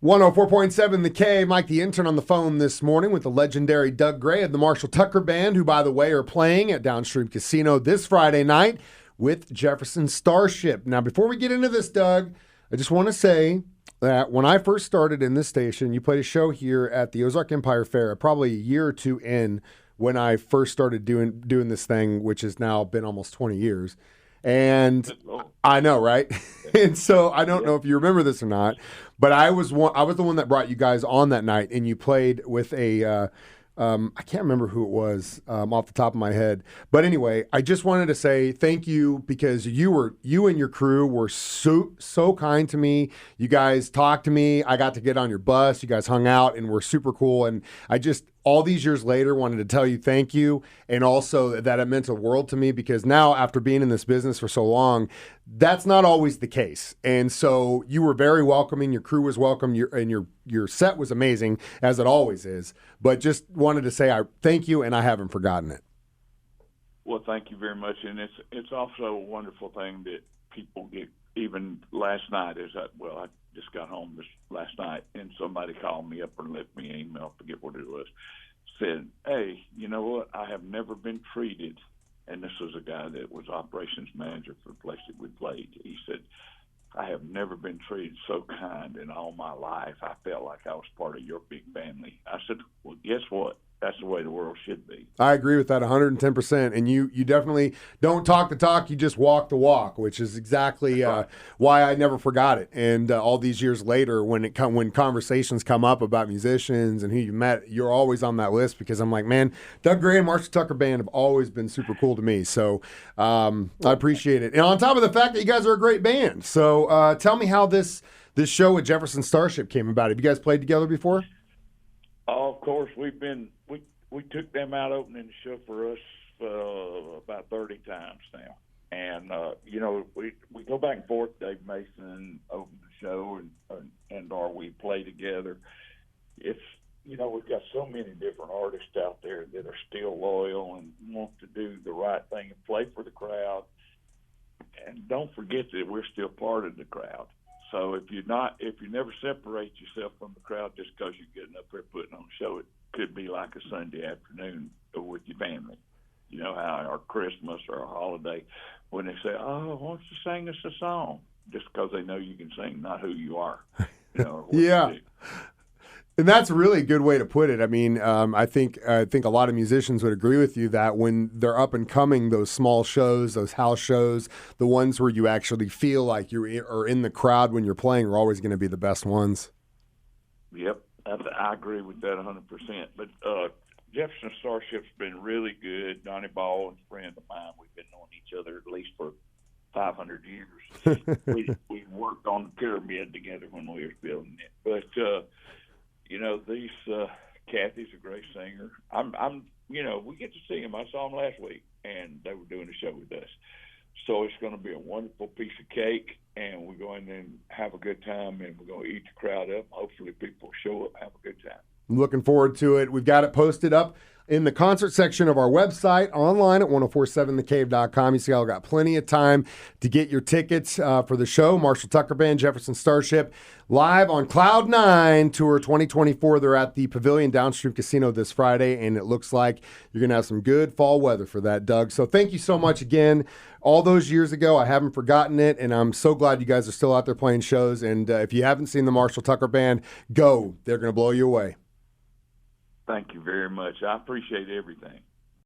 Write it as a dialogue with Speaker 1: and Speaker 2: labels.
Speaker 1: 104.7 The K, Mike the Intern on the phone this morning with the legendary Doug Gray of the Marshall Tucker Band, who, by the way, are playing at Downstream Casino this Friday night with Jefferson Starship. Now, before we get into this, Doug, I just want to say that when I first started in this station, you played a show here at the Ozark Empire Fair, probably a year or two in when I first started doing this thing, which has now been almost 20 years. And I know, right? And so I don't know if you remember this or not, but I was the one that brought you guys on that night, and you played with a I can't remember who it was off the top of my head. But anyway, I just wanted to say thank you because you and your crew were so kind to me. You guys talked to me. I got to get on your bus. You guys hung out and were super cool. And I just, all these years later, wanted to tell you thank you. And also that it meant a world to me because now, after being in this business for so long, that's not always the case. And so you were very welcoming. Your crew was welcome. Your set was amazing, as it always is. But just wanted to say I thank you, and I haven't forgotten it.
Speaker 2: Well, thank you very much. And it's also a wonderful thing that people get. Even last night, I just got home last night, and somebody called me up or left me an email, I forget what it was, said, hey, you know what, I have never been treated, and this was a guy that was operations manager for the place that we played. He said, I have never been treated so kind in all my life. I felt like I was part of your big family. I said, well, guess what? That's the way the world should be.
Speaker 1: I agree with that 110%. And you definitely don't talk the talk, you just walk the walk, which is exactly why I never forgot it. And all these years later, when conversations come up about musicians and who you met, you're always on that list because I'm like, man, Doug Gray and Marshall Tucker Band have always been super cool to me. So I appreciate it. And on top of the fact that you guys are a great band. So tell me how this show with Jefferson Starship came about. Have you guys played together before?
Speaker 2: Oh, of course, we took them out opening the show for us about 30 times now. And, we go back and forth. Dave Mason opened the show or we play together. It's, we've got so many different artists out there that are still loyal and want to do the right thing and play for the crowd. And don't forget that we're still part of the crowd. So if you never separate yourself from the crowd just because you're getting up there putting on a show, it could be like a Sunday afternoon with your family. You know how our Christmas or a holiday, when they say, "Oh, why don't you sing us a song?" Just because they know you can sing, not who you are. Or
Speaker 1: yeah.
Speaker 2: You do.
Speaker 1: And that's a really good way to put it. I mean, I think a lot of musicians would agree with you that when they're up and coming, those small shows, those house shows, the ones where you actually feel like you are in the crowd when you're playing are always going to be the best ones.
Speaker 2: Yep, I agree with that 100%. But Jefferson Starship's been really good. Donnie Ball is a friend of mine. We've been knowing each other at least for 500 years. we worked on the pyramid together when we were building it. But these Kathy's a great singer. We get to see them. I saw them last week, and they were doing a show with us. So it's going to be a wonderful piece of cake, and we're going to have a good time, and we're going to eat the crowd up. Hopefully people show up and have a good time.
Speaker 1: I'm looking forward to it. We've got it posted up in the concert section of our website, online at 1047thecave.com. You see, I've got plenty of time to get your tickets for the show. Marshall Tucker Band, Jefferson Starship, live on Cloud 9 Tour 2024. They're at the Pavilion Downstream Casino this Friday, and it looks like you're going to have some good fall weather for that, Doug. So thank you so much again. All those years ago, I haven't forgotten it, and I'm so glad you guys are still out there playing shows. And if you haven't seen the Marshall Tucker Band, go. They're going to blow you away.
Speaker 2: Thank you very much. I appreciate everything.